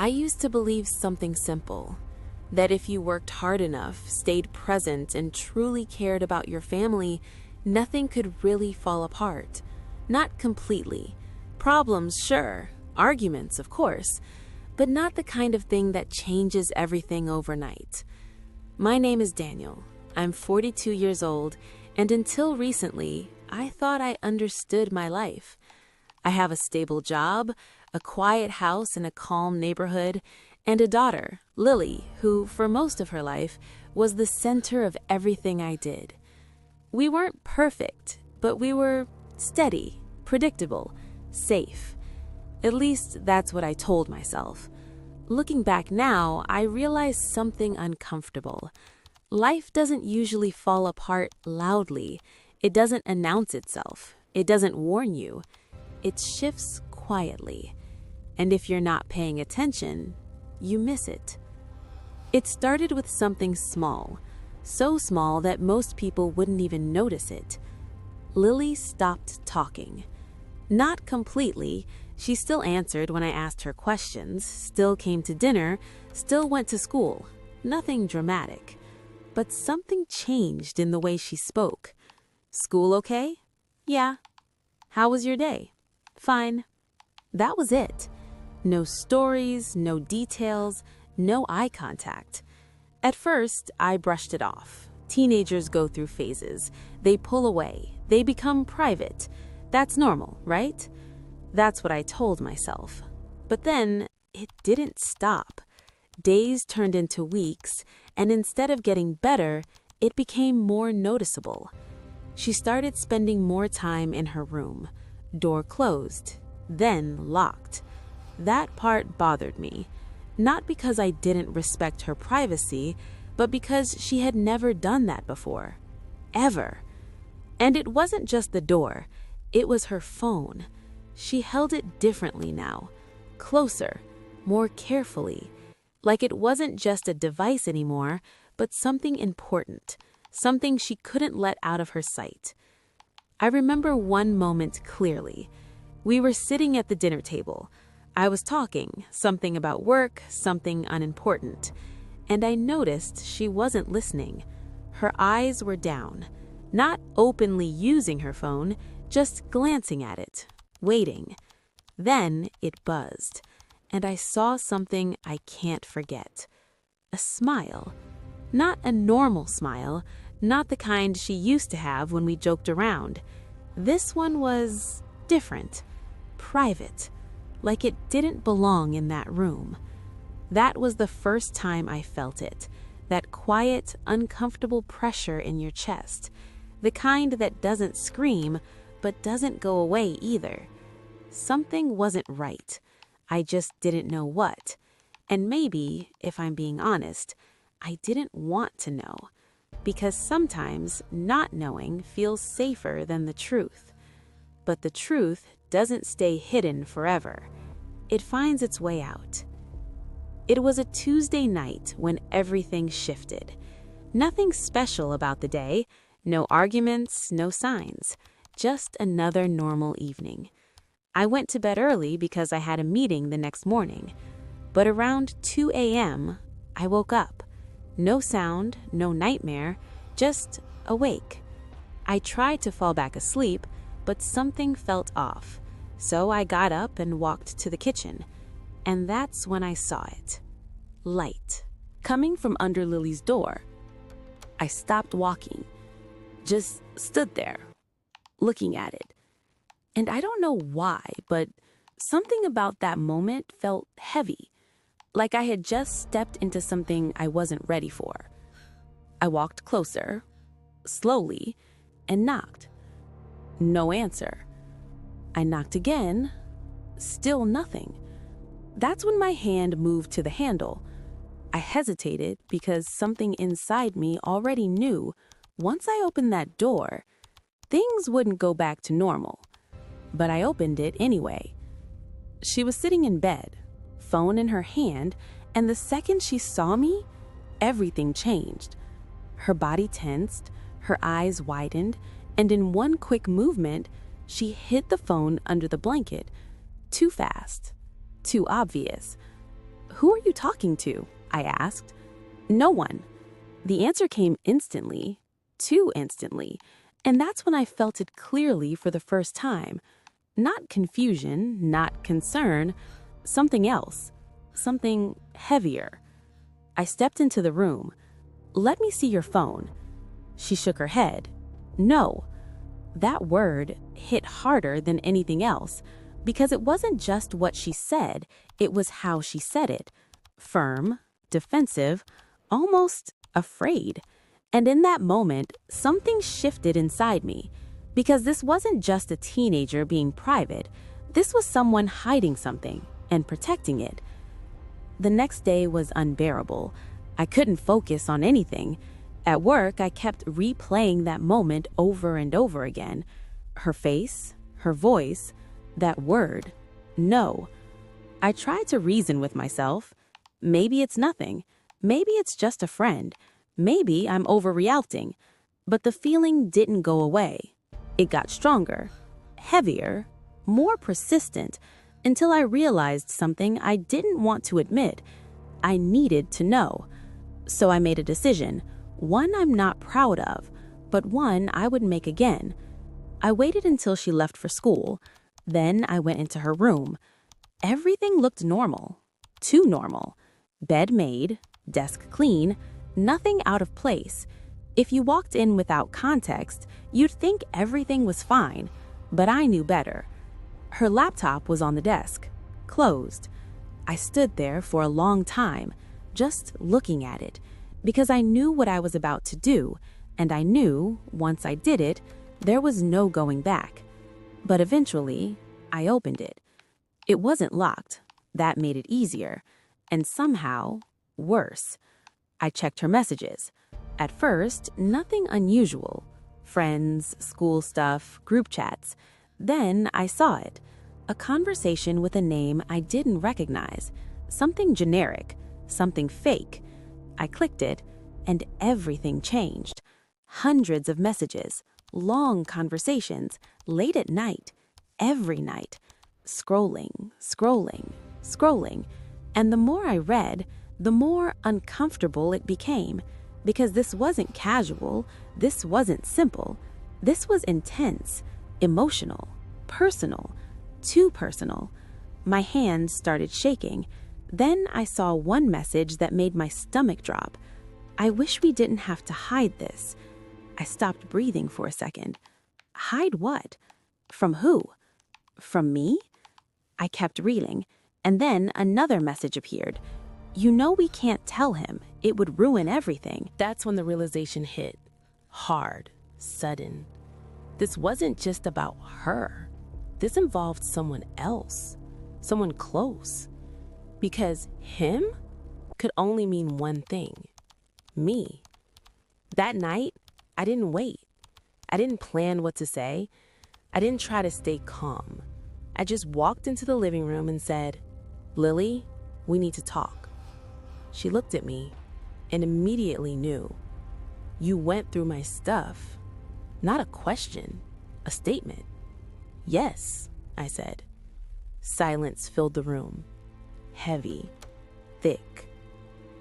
I used to believe something simple, that if you worked hard enough, stayed present, and truly cared about your family, nothing could really fall apart. Not completely. Problems, sure. Arguments, of course. But not the kind of thing that changes everything overnight. My name is Daniel. I'm 42 years old, and until recently, I thought I understood my life. I have a stable job, a quiet house in a calm neighborhood, and a daughter, Lily, who, for most of her life, was the center of everything I did. We weren't perfect, but we were steady, predictable, safe. At least that's what I told myself. Looking back now, I realize something uncomfortable. Life doesn't usually fall apart loudly. It doesn't announce itself. It doesn't warn you. It shifts quietly. And if you're not paying attention, you miss it. It started with something small, so small that most people wouldn't even notice it. Lily stopped talking. Not completely. She still answered when I asked her questions, still came to dinner, still went to school. Nothing dramatic. But something changed in the way she spoke. School okay? Yeah. How was your day? Fine. That was it. No stories, no details, no eye contact. At first, I brushed it off. Teenagers go through phases. They pull away. They become private. That's normal, right? That's what I told myself. But then, it didn't stop. Days turned into weeks, and instead of getting better, it became more noticeable. She started spending more time in her room. Door closed, then locked. That part bothered me, not because I didn't respect her privacy, but because she had never done that before. Ever. And it wasn't just the door, it was her phone. She held it differently now, closer, more carefully, like it wasn't just a device anymore, but something important, something she couldn't let out of her sight. I remember one moment clearly. We were sitting at the dinner table. I was talking, something about work, something unimportant, and I noticed she wasn't listening. Her eyes were down, not openly using her phone, just glancing at it, waiting. Then it buzzed, and I saw something I can't forget. A smile. Not a normal smile, not the kind she used to have when we joked around. This one was different, private, like it didn't belong in that room. That was the first time I felt it, that quiet, uncomfortable pressure in your chest, the kind that doesn't scream, but doesn't go away either. Something wasn't right. I just didn't know what. And maybe, if I'm being honest, I didn't want to know. Because sometimes not knowing feels safer than the truth. But the truth doesn't stay hidden forever. It finds its way out. It was a Tuesday night when everything shifted. Nothing special about the day, no arguments, no signs, just another normal evening. I went to bed early because I had a meeting the next morning. But around 2 a.m., I woke up. No sound, no nightmare, just awake. I tried to fall back asleep, but something felt off. So I got up and walked to the kitchen. And that's when I saw it. Light. Coming from under Lily's door. I stopped walking. Just stood there, looking at it. And I don't know why, but something about that moment felt heavy. Like I had just stepped into something I wasn't ready for. I walked closer, slowly, and knocked. No answer. I knocked again, still nothing. That's when my hand moved to the handle. I hesitated because something inside me already knew once I opened that door, things wouldn't go back to normal. But I opened it anyway. She was sitting in bed, phone in her hand, and the second she saw me, everything changed. Her body tensed, her eyes widened, and in one quick movement, she hid the phone under the blanket. Too fast, too obvious. "Who are you talking to?" I asked. "No one." The answer came instantly, too instantly, and that's when I felt it clearly for the first time. Not confusion, not concern, something else, something heavier. I stepped into the room. "Let me see your phone." She shook her head. "No." That word hit harder than anything else because it wasn't just what she said, it was how she said it. Firm, defensive, almost afraid. And in that moment, something shifted inside me because this wasn't just a teenager being private. This was someone hiding something and protecting it. The next day was unbearable. I couldn't focus on anything. At work, I kept replaying that moment over and over again. Her face, her voice, that word, no. I tried to reason with myself. Maybe it's nothing. Maybe it's just a friend. Maybe I'm overreacting. But the feeling didn't go away. It got stronger, heavier, more persistent, until I realized something I didn't want to admit. I needed to know. So I made a decision, one I'm not proud of, but one I would make again. I waited until she left for school. Then I went into her room. Everything looked normal, too normal. Bed made, desk clean, nothing out of place. If you walked in without context, you'd think everything was fine, but I knew better. Her laptop was on the desk, closed. I stood there for a long time, just looking at it, because I knew what I was about to do, and I knew, once I did it, there was no going back. But eventually, I opened it. It wasn't locked. That made it easier. And somehow, worse. I checked her messages. At first, nothing unusual. Friends, school stuff, group chats. Then I saw it. A conversation with a name I didn't recognize. Something generic. Something fake. I clicked it, and everything changed. Hundreds of messages. Long conversations. Late at night. Every night. Scrolling, scrolling, scrolling. And the more I read, the more uncomfortable it became. Because this wasn't casual, this wasn't simple. This was intense, emotional, personal, too personal. My hands started shaking. Then I saw one message that made my stomach drop. "I wish we didn't have to hide this." I stopped breathing for a second. Hide what? From who? From me? I kept reading, and then another message appeared. "You know we can't tell him. It would ruin everything." That's when the realization hit. Hard, sudden. This wasn't just about her. This involved someone else, someone close. Because him could only mean one thing. Me. That night, I didn't wait. I didn't plan what to say. I didn't try to stay calm. I just walked into the living room and said, "Lily, we need to talk." She looked at me and immediately knew. "You went through my stuff." Not a question, a statement. "Yes," I said. Silence filled the room. Heavy, thick,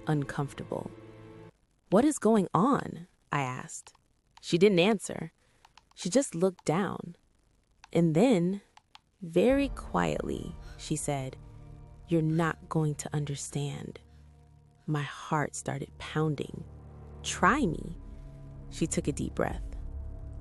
uncomfortable. "What is going on?" I asked. She didn't answer. She just looked down. And then, very quietly, she said, "You're not going to understand." My heart started pounding. "Try me." She took a deep breath.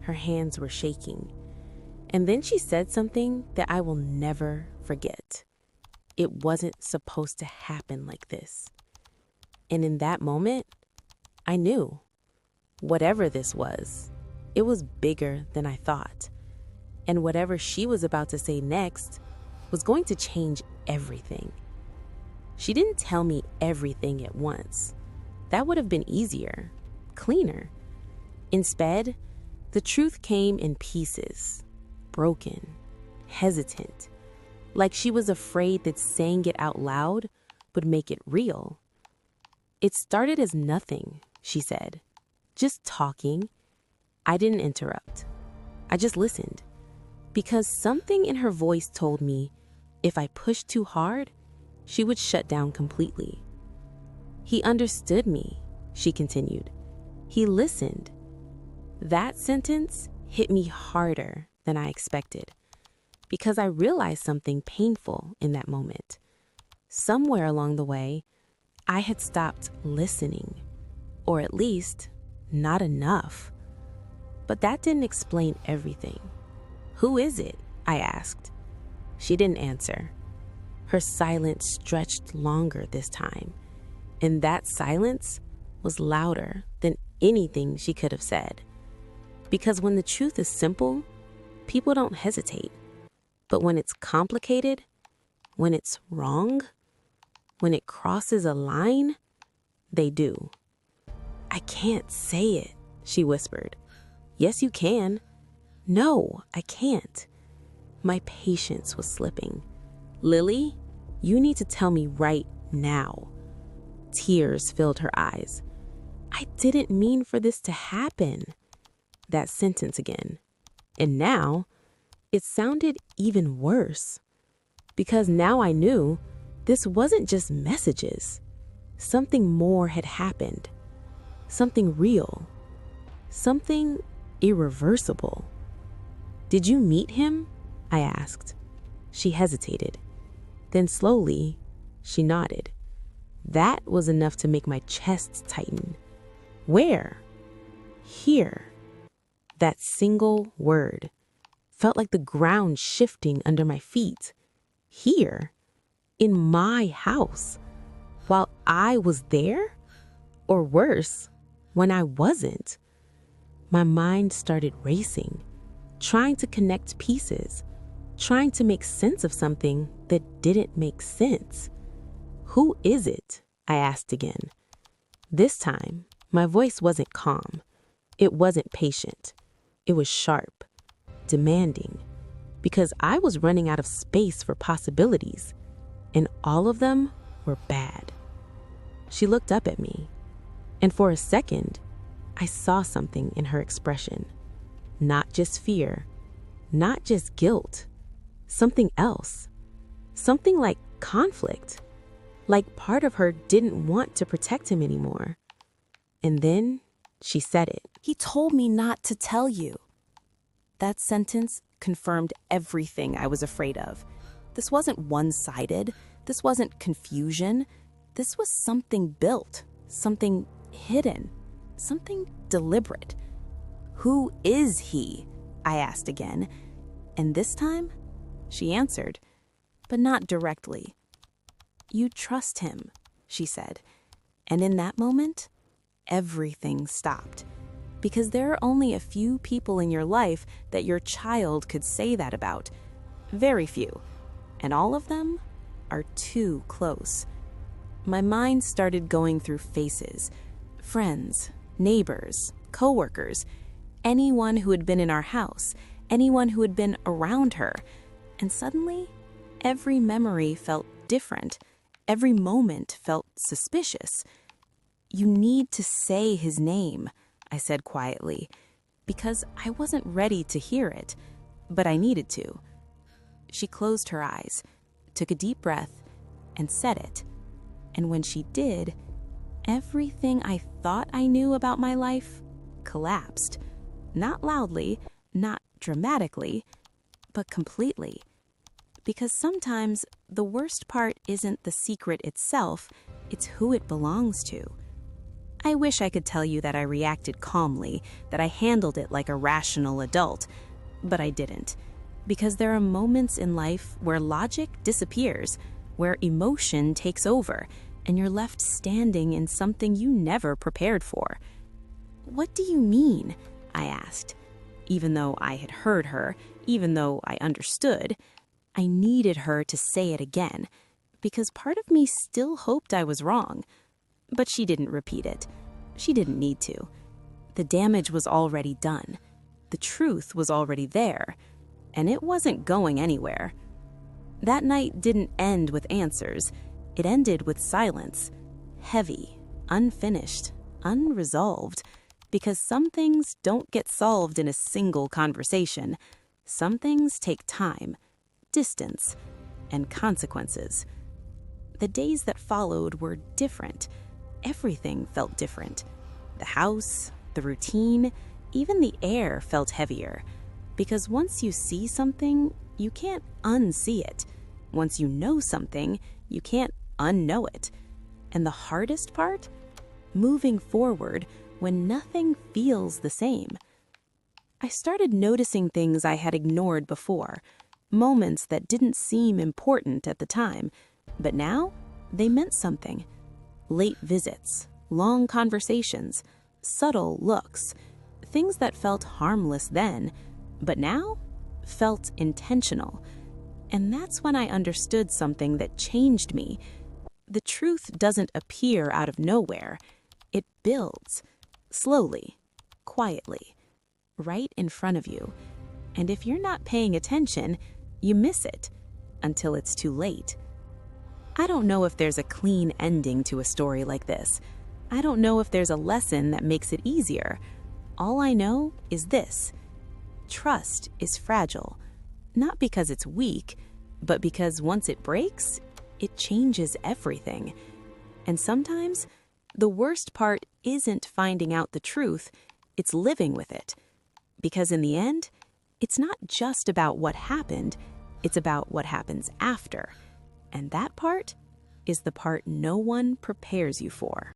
Her hands were shaking. And then she said something that I will never forget. It wasn't supposed to happen like this. And in that moment, I knew. Whatever this was, it was bigger than I thought. And whatever she was about to say next was going to change everything. She didn't tell me everything at once. That would have been easier, cleaner. Instead, the truth came in pieces, broken, hesitant, like she was afraid that saying it out loud would make it real. "It started as nothing," she said. "Just talking." I didn't interrupt. I just listened. Because something in her voice told me if I pushed too hard, she would shut down completely. He understood me, she continued. He listened. That sentence hit me harder than I expected because I realized something painful in that moment. Somewhere along the way, I had stopped listening, or at least not enough. But that didn't explain everything. "Who is it?" I asked. She didn't answer. Her silence stretched longer this time, and that silence was louder than anything she could have said. Because when the truth is simple, people don't hesitate. But when it's complicated, when it's wrong, when it crosses a line, they do. "I can't say it," she whispered. "Yes, you can." "No, I can't." My patience was slipping. "Lily, you need to tell me right now." Tears filled her eyes. "I didn't mean for this to happen." That sentence again. And now, it sounded even worse. Because now I knew this wasn't just messages. Something more had happened. Something real. Something irreversible. "Did you meet him?" I asked. She hesitated. Then slowly, she nodded. That was enough to make my chest tighten. "Where?" "Here." That single word felt like the ground shifting under my feet. Here, in my house, while I was there? Or worse, when I wasn't. My mind started racing, trying to connect pieces, trying to make sense of something that didn't make sense. "Who is it?" I asked again. This time, my voice wasn't calm. It wasn't patient. It was sharp, demanding, because I was running out of space for possibilities, and all of them were bad. She looked up at me, and for a second, I saw something in her expression. Not just fear, not just guilt, something else. Something like conflict, like part of her didn't want to protect him anymore. And then she said it. "He told me not to tell you." That sentence confirmed everything I was afraid of. This wasn't one-sided. This wasn't confusion. This was something built, something hidden, something deliberate. "Who is he?" I asked again. And this time, she answered, but not directly. "You trust him," she said. And in that moment, everything stopped. Because there are only a few people in your life that your child could say that about. Very few. And all of them are too close. My mind started going through faces. Friends, neighbors, coworkers, anyone who had been in our house, anyone who had been around her. And suddenly, every memory felt different. Every moment felt suspicious. "You need to say his name," I said quietly, because I wasn't ready to hear it, but I needed to. She closed her eyes, took a deep breath, and said it. And when she did, everything I thought I knew about my life collapsed. Not loudly, not dramatically, but completely. Because sometimes the worst part isn't the secret itself, it's who it belongs to. I wish I could tell you that I reacted calmly, that I handled it like a rational adult, but I didn't. Because there are moments in life where logic disappears, where emotion takes over, and you're left standing in something you never prepared for. "What do you mean?" I asked. Even though I had heard her, even though I understood, I needed her to say it again, because part of me still hoped I was wrong. But she didn't repeat it. She didn't need to. The damage was already done. The truth was already there, and it wasn't going anywhere. That night didn't end with answers. It ended with silence. Heavy, unfinished, unresolved. Because some things don't get solved in a single conversation. Some things take time, distance, and consequences. The days that followed were different. Everything felt different. The house, the routine, even the air felt heavier. Because once you see something, you can't unsee it. Once you know something, you can't unknow it. And the hardest part? Moving forward when nothing feels the same. I started noticing things I had ignored before, moments that didn't seem important at the time, but now they meant something. Late visits, long conversations, subtle looks, things that felt harmless then, but now felt intentional. And that's when I understood something that changed me. The truth doesn't appear out of nowhere. It builds, slowly, quietly, right in front of you. And if you're not paying attention, you miss it until it's too late. I don't know if there's a clean ending to a story like this. I don't know if there's a lesson that makes it easier. All I know is this: trust is fragile, not because it's weak, but because once it breaks, it changes everything. And sometimes, the worst part isn't finding out the truth, it's living with it. Because in the end, it's not just about what happened, it's about what happens after. And that part is the part no one prepares you for.